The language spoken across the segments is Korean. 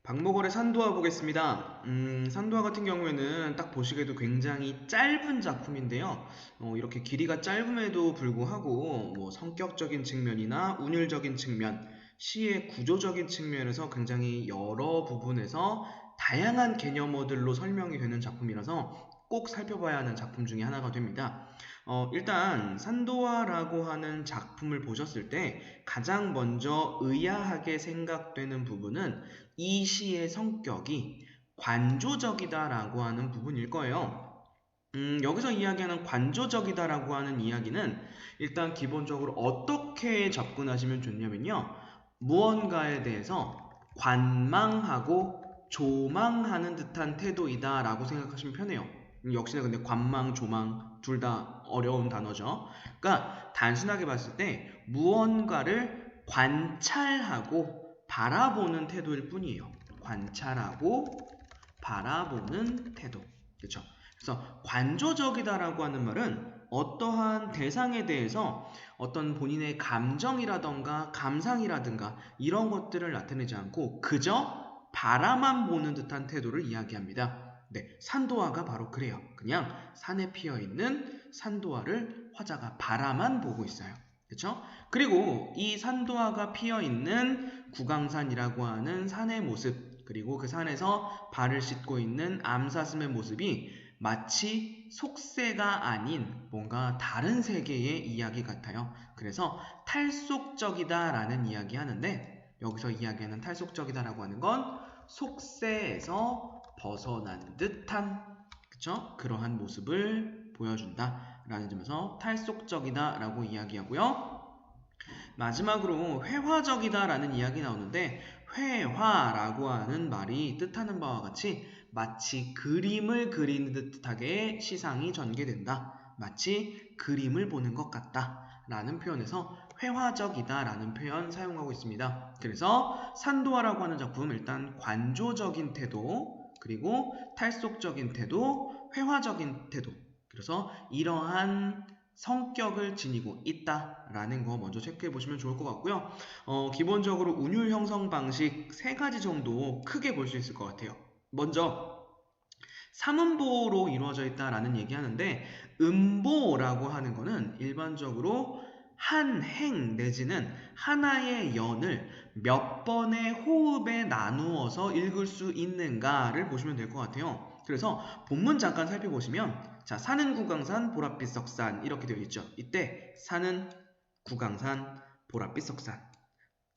박목월의 산도화 보겠습니다. 산도화 같은 경우에는 딱 보시기에도 굉장히 짧은 작품인데요. 이렇게 길이가 짧음에도 불구하고 성격적인 측면이나 운율적인 측면, 시의 구조적인 측면에서 굉장히 여러 부분에서 다양한 개념어들로 설명이 되는 작품이라서 꼭 살펴봐야 하는 작품 중에 하나가 됩니다. 일단 산도화라고 하는 작품을 보셨을 때 가장 먼저 의아하게 생각되는 부분은 이 시의 성격이 관조적이다라고 하는 부분일 거예요. 여기서 이야기하는 관조적이다라고 하는 이야기는 일단 기본적으로 어떻게 접근하시면 좋냐면요. 무언가에 대해서 관망하고 조망하는 듯한 태도이다라고 생각하시면 편해요. 역시나 근데 관망, 조망 둘 다 어려운 단어죠. 그러니까 단순하게 봤을 때 무언가를 관찰하고 바라보는 태도일 뿐이에요. 관찰하고 바라보는 태도. 그렇죠? 그래서 관조적이다라고 하는 말은 어떠한 대상에 대해서 어떤 본인의 감정이라던가 감상이라든가 이런 것들을 나타내지 않고 그저 바라만 보는 듯한 태도를 이야기합니다. 네, 산도화가 바로 그래요. 그냥 산에 피어있는 산도화를 화자가 바라만 보고 있어요. 그렇죠? 그리고 이 산도화가 피어있는 구강산이라고 하는 산의 모습, 그리고 그 산에서 발을 씻고 있는 암사슴의 모습이 마치 속세가 아닌 뭔가 다른 세계의 이야기 같아요. 그래서 탈속적이다라는 이야기 하는데 여기서 이야기하는 탈속적이다라고 하는 건 속세에서 벗어난 듯한 그쵸? 그러한 모습을 보여준다라는 점에서 탈속적이다라고 이야기하고요. 마지막으로 회화적이다라는 이야기 나오는데 회화라고 하는 말이 뜻하는 바와 같이 마치 그림을 그리는 듯하게 시상이 전개된다. 마치 그림을 보는 것 같다. 라는 표현에서 회화적이다 라는 표현 사용하고 있습니다. 그래서 산도화라고 하는 작품 일단 관조적인 태도, 그리고 탈속적인 태도, 회화적인 태도. 그래서 이러한 성격을 지니고 있다라는 거 먼저 체크해 보시면 좋을 것 같고요. 기본적으로 운율 형성 방식 세 가지 정도 크게 볼 수 있을 것 같아요. 먼저 삼음보로 이루어져 있다라는 얘기하는데 음보라고 하는 거는 일반적으로 한 행 내지는 하나의 연을 몇 번의 호흡에 나누어서 읽을 수 있는가를 보시면 될 것 같아요. 그래서 본문 잠깐 살펴보시면 자, 산은 구강산 보랏빛 석산 이렇게 되어 있죠. 이때 산은 구강산 보랏빛 석산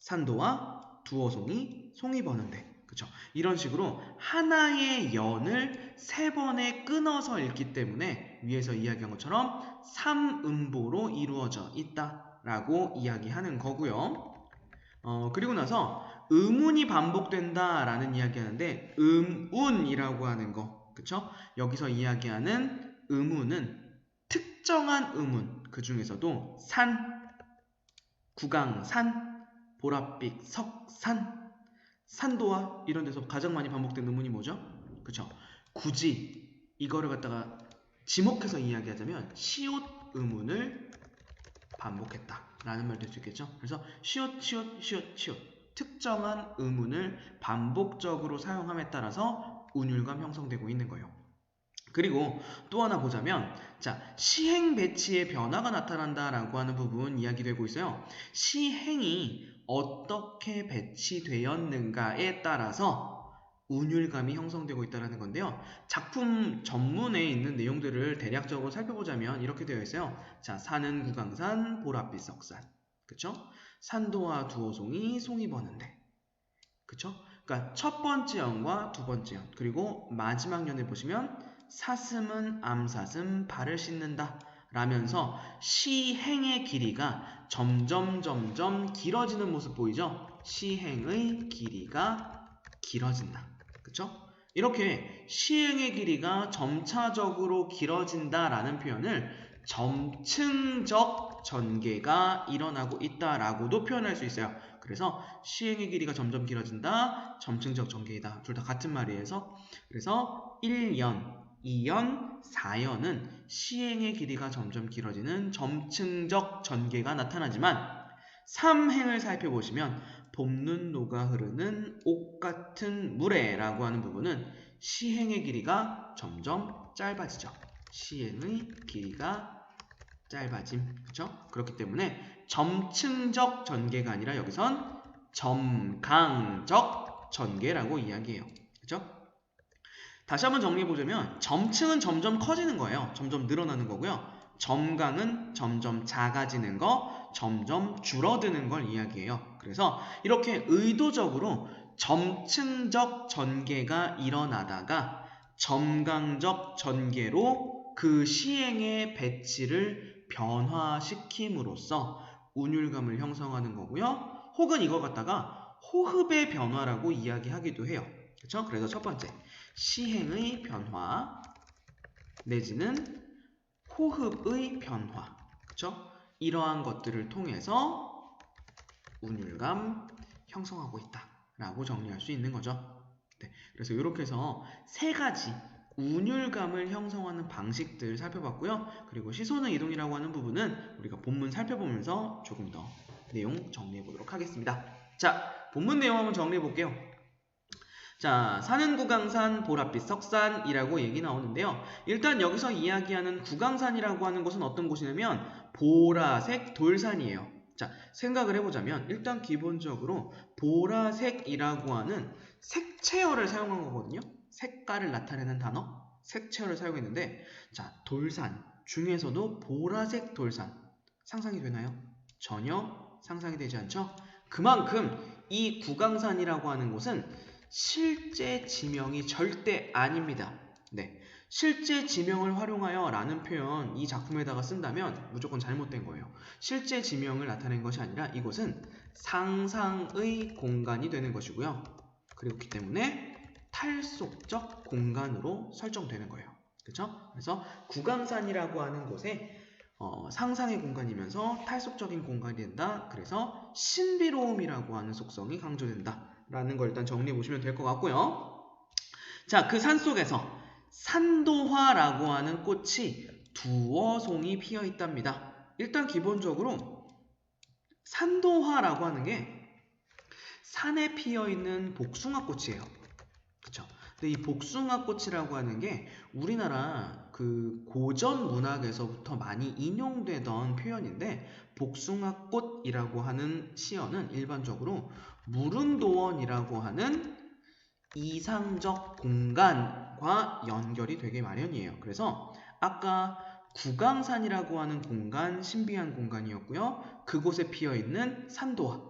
산도와 두어송이 송이 버는데 그쵸? 이런 식으로 하나의 연을 세 번에 끊어서 읽기 때문에 위에서 이야기한 것처럼 삼음보로 이루어져 있다라고 이야기하는 거고요. 그리고 나서 음운이 반복된다라는 이야기하는데 음운이라고 하는 거 그쵸? 여기서 이야기하는 음운은 특정한 음운 그 중에서도 산, 구강산, 보랏빛 석산, 산도와 이런 데서 가장 많이 반복된 음운이 뭐죠? 그쵸? 굳이 이거를 갖다가 지목해서 이야기하자면 시옷 음운을 반복했다 라는 말도 할 수 있겠죠. 그래서 시옷 시옷 시옷 시옷 특정한 음운을 반복적으로 사용함에 따라서 운율감 형성되고 있는 거예요. 그리고 또 하나 보자면 자 시행 배치의 변화가 나타난다라고 하는 부분 이야기되고 있어요. 시행이 어떻게 배치되었는가에 따라서 운율감이 형성되고 있다는 건데요. 작품 전문에 있는 내용들을 대략적으로 살펴보자면 이렇게 되어 있어요. 자, 산은 구강산, 보랏빛 석산. 그쵸? 산도와 두어송이, 송이 버는데. 그쵸? 그러니까 첫 번째 연과 두 번째 연, 그리고 마지막 연에 보시면 사슴은 암사슴 발을 씻는다 라면서 시행의 길이가 점점 길어지는 모습 보이죠? 시행의 길이가 길어진다. 그쵸? 이렇게 시행의 길이가 점차적으로 길어진다라는 표현을 점층적 전개가 일어나고 있다라고도 표현할 수 있어요. 그래서 시행의 길이가 점점 길어진다, 점층적 전개이다. 둘 다 같은 말이에요. 그래서 1연, 2연, 4연은 시행의 길이가 점점 길어지는 점층적 전개가 나타나지만 3행을 살펴보시면 봄눈 녹아 흐르는 옥 같은 물에 라고 하는 부분은 시행의 길이가 점점 짧아지죠. 시행의 길이가 짧아짐. 그쵸? 그렇기 때문에 점층적 전개가 아니라 여기선 점강적 전개라고 이야기해요. 그쵸? 다시 한번 정리해보자면 점층은 점점 커지는 거예요. 점점 늘어나는 거고요. 점강은 점점 작아지는 거, 점점 줄어드는 걸 이야기해요. 그래서 이렇게 의도적으로 점층적 전개가 일어나다가 점강적 전개로 그 시행의 배치를 변화시킴으로써 운율감을 형성하는 거고요. 혹은 이걸 갖다가 호흡의 변화라고 이야기하기도 해요. 그렇죠? 그래서 첫 번째, 시행의 변화 내지는 호흡의 변화. 그렇죠? 이러한 것들을 통해서 운율감 형성하고 있다라고 정리할 수 있는 거죠. 네, 그래서 이렇게 해서 세 가지 운율감을 형성하는 방식들 살펴봤고요. 그리고 시선의 이동이라고 하는 부분은 우리가 본문 살펴보면서 조금 더 내용 정리해 보도록 하겠습니다. 자, 본문 내용 한번 정리해 볼게요. 자, 산은 구강산, 보랏빛 석산이라고 얘기 나오는데요. 일단 여기서 이야기하는 구강산이라고 하는 곳은 어떤 곳이냐면 보라색 돌산이에요. 자, 생각을 해보자면 일단 기본적으로 보라색이라고 하는 색채어를 사용한 거거든요. 색깔을 나타내는 단어, 색채어를 사용했는데, 자, 돌산 중에서도 보라색 돌산 상상이 되나요? 전혀 상상이 되지 않죠? 그만큼 이 구강산이라고 하는 곳은 실제 지명이 절대 아닙니다. 네, 실제 지명을 활용하여 라는 표현 이 작품에다가 쓴다면 무조건 잘못된 거예요. 실제 지명을 나타낸 것이 아니라 이곳은 상상의 공간이 되는 것이고요. 그렇기 때문에 탈속적 공간으로 설정되는 거예요. 그렇죠? 그래서 구강산이라고 하는 곳에 상상의 공간이면서 탈속적인 공간이 된다. 그래서 신비로움이라고 하는 속성이 강조된다. 라는 걸 일단 정리해 보시면 될 것 같고요. 자, 그 산 속에서 산도화라고 하는 꽃이 두어 송이 피어 있답니다. 일단 기본적으로 산도화라고 하는 게 산에 피어 있는 복숭아꽃이에요. 그쵸? 근데 이 복숭아꽃이라고 하는 게 우리나라 그 고전 문학에서부터 많이 인용되던 표현인데, 복숭아꽃이라고 하는 시어는 일반적으로 무릉도원이라고 하는 이상적 공간과 연결이 되게 마련이에요. 그래서 아까 구강산이라고 하는 공간, 신비한 공간이었고요. 그곳에 피어있는 산도화,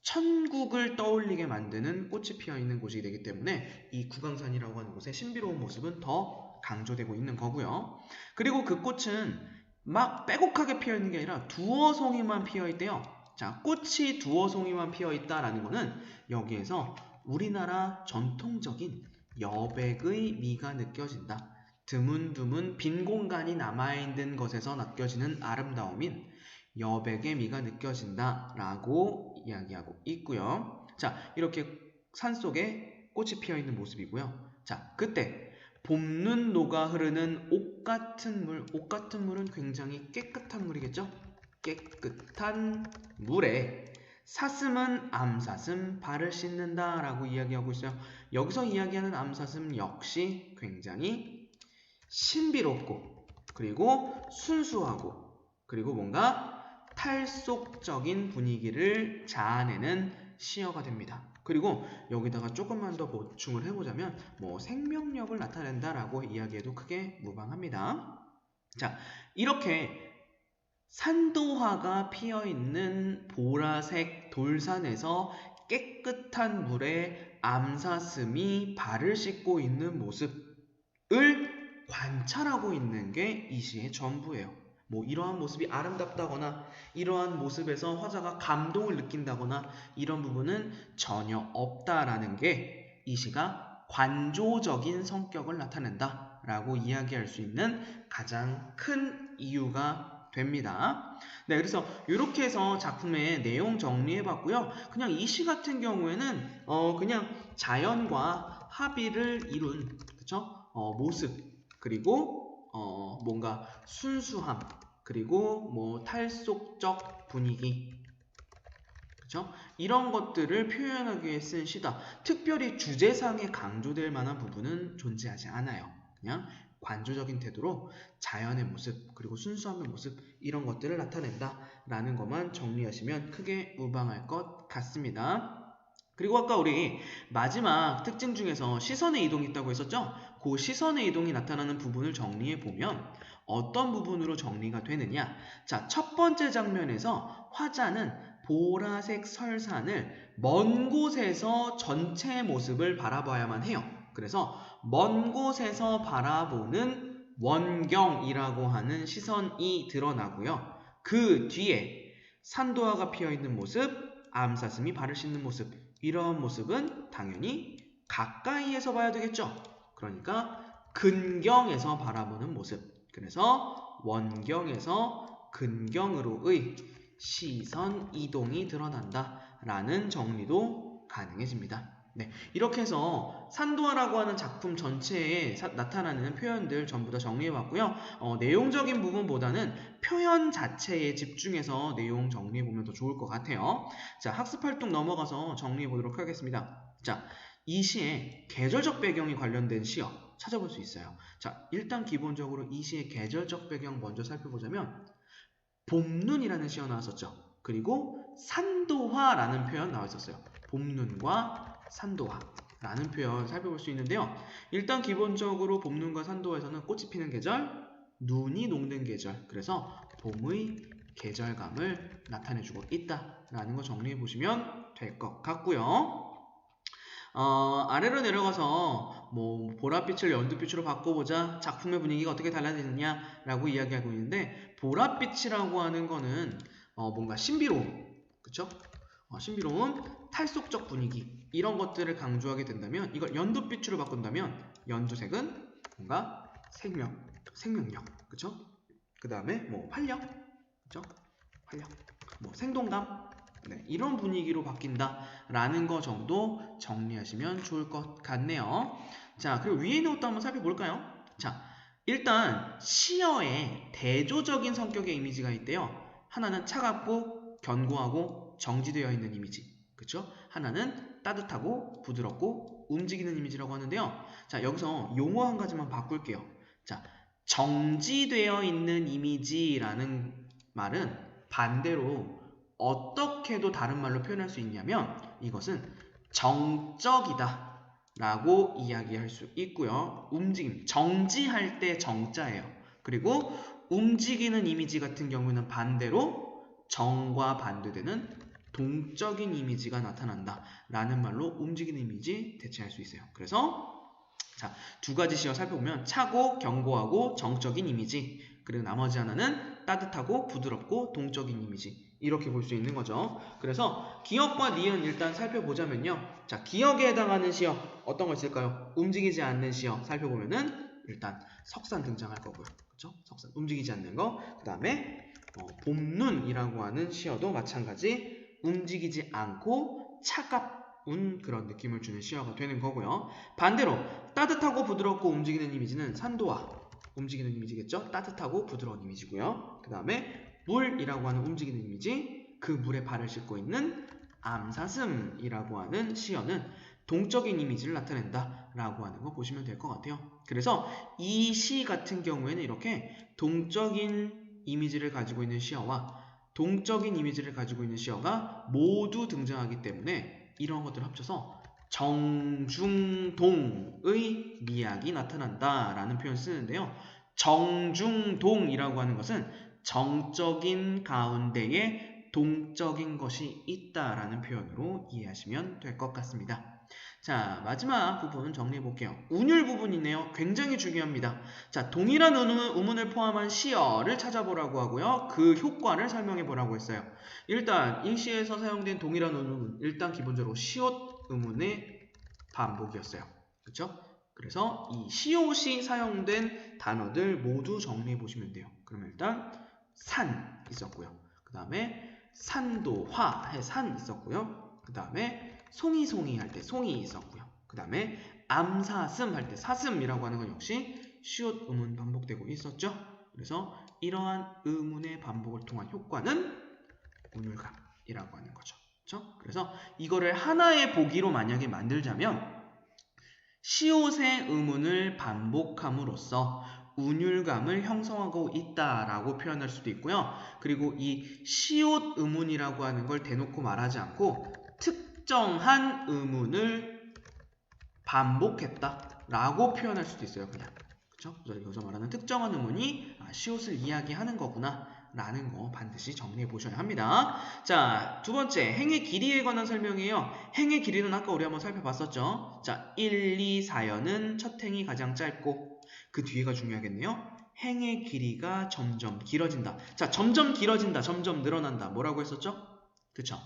천국을 떠올리게 만드는 꽃이 피어있는 곳이 되기 때문에 이 구강산이라고 하는 곳의 신비로운 모습은 더 강조되고 있는 거고요. 그리고 그 꽃은 막 빼곡하게 피어있는 게 아니라 두어 송이만 피어있대요. 자, 꽃이 두어 송이만 피어있다라는 거는 여기에서 우리나라 전통적인 여백의 미가 느껴진다. 드문드문 빈 공간이 남아있는 것에서 느껴지는 아름다움인 여백의 미가 느껴진다 라고 이야기하고 있고요. 자, 이렇게 산속에 꽃이 피어있는 모습이고요. 자, 그때 봄눈 녹아 흐르는 옥 같은 물, 옥 같은 물은 굉장히 깨끗한 물이겠죠? 깨끗한 물에 사슴은 암사슴 발을 씻는다 라고 이야기하고 있어요. 여기서 이야기하는 암사슴 역시 굉장히 신비롭고 그리고 순수하고 그리고 뭔가 탈속적인 분위기를 자아내는 시어가 됩니다. 그리고 여기다가 조금만 더 보충을 해보자면 뭐 생명력을 나타낸다라고 이야기해도 크게 무방합니다. 자, 이렇게 산도화가 피어있는 보라색 돌산에서 깨끗한 물에 암사슴이 발을 씻고 있는 모습을 관찰하고 있는 게 이 시의 전부예요. 뭐 이러한 모습이 아름답다거나 이러한 모습에서 화자가 감동을 느낀다거나 이런 부분은 전혀 없다라는 게 이 시가 관조적인 성격을 나타낸다 라고 이야기할 수 있는 가장 큰 이유가 됩니다. 네, 그래서 이렇게 해서 작품의 내용 정리해봤고요. 그냥 이 시 같은 경우에는 그냥 자연과 합의를 이룬 그쵸? 모습 그리고 뭔가 순수함 그리고 뭐 탈속적 분위기 그쵸? 이런 것들을 표현하기 위해 쓴 시다. 특별히 주제상에 강조될 만한 부분은 존재하지 않아요. 그냥 관조적인 태도로 자연의 모습, 그리고 순수함의 모습, 이런 것들을 나타낸다 라는 것만 정리하시면 크게 무방할 것 같습니다. 그리고 아까 우리 마지막 특징 중에서 시선의 이동이 있다고 했었죠? 그 시선의 이동이 나타나는 부분을 정리해 보면 어떤 부분으로 정리가 되느냐? 자, 첫 번째 장면에서 화자는 보라색 설산을 먼 곳에서 전체 모습을 바라봐야만 해요. 그래서 먼 곳에서 바라보는 원경이라고 하는 시선이 드러나고요. 그 뒤에 산도화가 피어있는 모습, 암사슴이 발을 씻는 모습, 이러한 모습은 당연히 가까이에서 봐야 되겠죠. 그러니까 근경에서 바라보는 모습. 그래서 원경에서 근경으로의 시선 이동이 드러난다 라는 정리도 가능해집니다. 네, 이렇게 해서 산도화라고 하는 작품 전체에 나타나는 표현들 전부 다 정리해봤고요. 내용적인 부분보다는 표현 자체에 집중해서 내용 정리해보면 더 좋을 것 같아요. 자, 학습활동 넘어가서 정리해보도록 하겠습니다. 자, 이 시에 계절적 배경이 관련된 시어 찾아볼 수 있어요. 자, 일단 기본적으로 이 시의 계절적 배경 먼저 살펴보자면 봄눈이라는 시어 나왔었죠. 그리고 산도화라는 표현 나와 있었어요. 봄눈과 산도화라는 표현 살펴볼 수 있는데요. 일단 기본적으로 봄눈과 산도화에서는 꽃이 피는 계절, 눈이 녹는 계절, 그래서 봄의 계절감을 나타내주고 있다라는 거 정리해 보시면 될 것 같고요. 아래로 내려가서 뭐 보랏빛을 연두빛으로 바꿔보자, 작품의 분위기가 어떻게 달라지느냐라고 이야기하고 있는데, 보랏빛이라고 하는 거는 뭔가 신비로움, 그쵸? 신비로움, 탈속적 분위기, 이런 것들을 강조하게 된다면, 이걸 연두빛으로 바꾼다면 연두색은 뭔가 생명력, 그쵸? 그 다음에 뭐 활력, 그쵸? 활력, 뭐 생동감, 네, 이런 분위기로 바뀐다라는 거 정도 정리하시면 좋을 것 같네요. 자, 그리고 위에 있는 것도 한번 살펴볼까요? 자, 일단 시어에 대조적인 성격의 이미지가 있대요. 하나는 차갑고 견고하고 정지되어 있는 이미지, 그쵸? 하나는 따뜻하고 부드럽고 움직이는 이미지라고 하는데요. 자, 여기서 용어 한 가지만 바꿀게요. 자, 정지되어 있는 이미지라는 말은 반대로 어떻게도 다른 말로 표현할 수 있냐면, 이것은 정적이다 라고 이야기할 수 있고요. 움직임, 정지할 때 정자예요. 그리고 움직이는 이미지 같은 경우는 반대로 정과 반대되는 동적인 이미지가 나타난다 라는 말로 움직이는 이미지 대체할 수 있어요. 그래서 자, 두 가지 시어 살펴보면 차고 견고하고 정적인 이미지, 그리고 나머지 하나는 따뜻하고 부드럽고 동적인 이미지, 이렇게 볼 수 있는 거죠. 그래서 기역과 니은 일단 살펴보자면요. 자, 기역에 해당하는 시어 어떤 거 있을까요? 움직이지 않는 시어 살펴보면은 일단 석산 등장할 거고요. 그렇죠? 석산, 움직이지 않는 거. 그 다음에 봄눈이라고 하는 시어도 마찬가지 움직이지 않고 차갑운 그런 느낌을 주는 시어가 되는 거고요. 반대로 따뜻하고 부드럽고 움직이는 이미지는 산도화, 움직이는 이미지겠죠? 따뜻하고 부드러운 이미지고요. 그 다음에 물이라고 하는 움직이는 이미지, 그 물에 발을 싣고 있는 암사슴이라고 하는 시어는 동적인 이미지를 나타낸다 라고 하는 거 보시면 될 것 같아요. 그래서 이 시 같은 경우에는 이렇게 동적인 이미지를 가지고 있는 시어와 동적인 이미지를 가지고 있는 시어가 모두 등장하기 때문에 이런 것들을 합쳐서 정중동의 미학이 나타난다 라는 표현을 쓰는데요. 정중동이라고 하는 것은 정적인 가운데에 동적인 것이 있다라는 표현으로 이해하시면 될 것 같습니다. 자, 마지막 부분 정리해 볼게요. 운율 부분이네요. 굉장히 중요합니다. 자, 동일한 우문을 포함한 시어를 찾아보라고 하고요. 그 효과를 설명해 보라고 했어요. 일단 이 시에서 사용된 동일한 우문, 일단 기본적으로 시옷 의문의 반복이었어요. 그렇죠? 그래서 이 시옷이 사용된 단어들 모두 정리해 보시면 돼요. 그러면 일단 산 있었고요. 그 다음에 산도화 해 산 있었고요. 그 다음에 송이송이 할 때 송이 있었고요. 그 다음에 암사슴 할 때 사슴이라고 하는 건 역시 시옷 의문 반복되고 있었죠. 그래서 이러한 의문의 반복을 통한 효과는 운율감이라고 하는 거죠. 그쵸? 그래서 이거를 하나의 보기로 만약에 만들자면 시옷의 의문을 반복함으로써 운율감을 형성하고 있다라고 표현할 수도 있고요. 그리고 이 시옷 의문이라고 하는 걸 대놓고 말하지 않고 특정한 의문을 반복했다라고 표현할 수도 있어요. 그냥. 그쵸? 그래서 여기서 말하는 특정한 의문이 시옷을 이야기하는 거구나 라는 거 반드시 정리해 보셔야 합니다. 자, 두 번째 행의 길이에 관한 설명이에요. 행의 길이는 아까 우리 한번 살펴봤었죠. 자, 1, 2, 4연은 첫 행이 가장 짧고 그 뒤에가 중요하겠네요. 행의 길이가 점점 길어진다. 자, 점점 길어진다, 점점 늘어난다. 뭐라고 했었죠? 그쵸?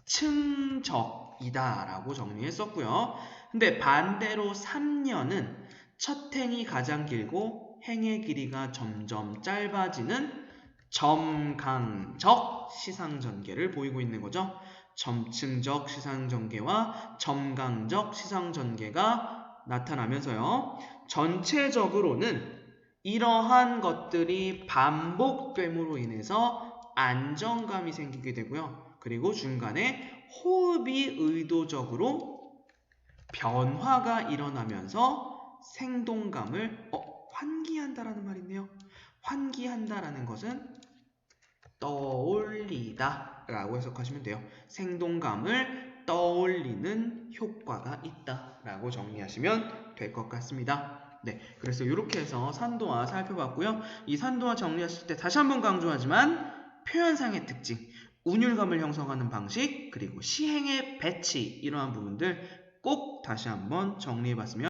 점층적이다 라고 정리했었고요. 근데 반대로 3년은 첫 행이 가장 길고 행의 길이가 점점 짧아지는 점강적 시상전개를 보이고 있는 거죠. 점층적 시상전개와 점강적 시상전개가 나타나면서요. 전체적으로는 이러한 것들이 반복됨으로 인해서 안정감이 생기게 되고요. 그리고 중간에 호흡이 의도적으로 변화가 일어나면서 생동감을 환기한다라는 말이 있네요. 환기한다라는 것은 떠올리다 라고 해석하시면 돼요. 생동감을 떠올리는 효과가 있다 라고 정리하시면 될 것 같습니다. 네, 그래서 이렇게 해서 산도화 살펴봤고요. 이 산도화 정리했을 때 다시 한번 강조하지만 표현상의 특징, 운율감을 형성하는 방식, 그리고 시행의 배치 이러한 부분들 꼭 다시 한번 정리해봤으면